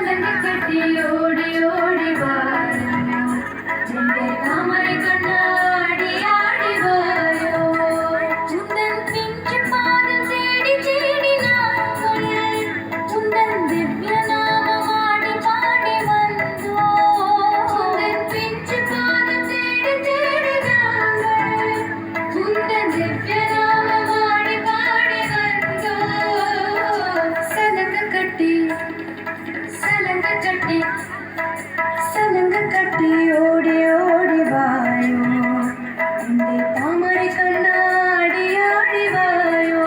சலங்க கட்டி ஓடி ஓடி வாயோ இந்த தாமரை கண்ணாடி ஆடி வாயோ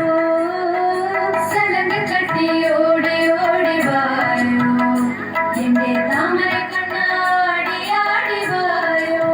சலங்க கட்டி ஓடி ஓடி வாயோ இந்த தாமரை கண்ணாடி ஆடி வாயோ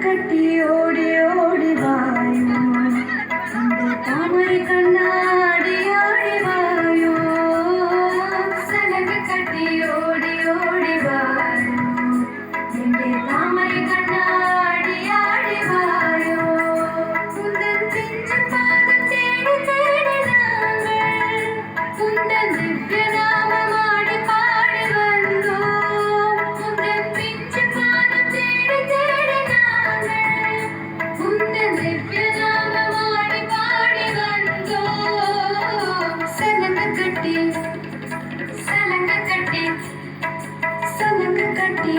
கட்டி ஓடி ஓடி வாயோ அந்த தாமரை கண்ணாடி ஆடி வாயோ சலங்க கட்டி ஓடி ஓடி வாயோ இந்த தாமரை கண்ணாடி ஆடி வாயோ உந்தன் பிஞ்சு பாதம் தேடி தேடி நாங்கள் உந்தன் திவ்ய நாமம் ஆடி பாடி வந்தோம் உந்தன் பிஞ்சு பாதம் தேடி தேடி சலங்க கட்டி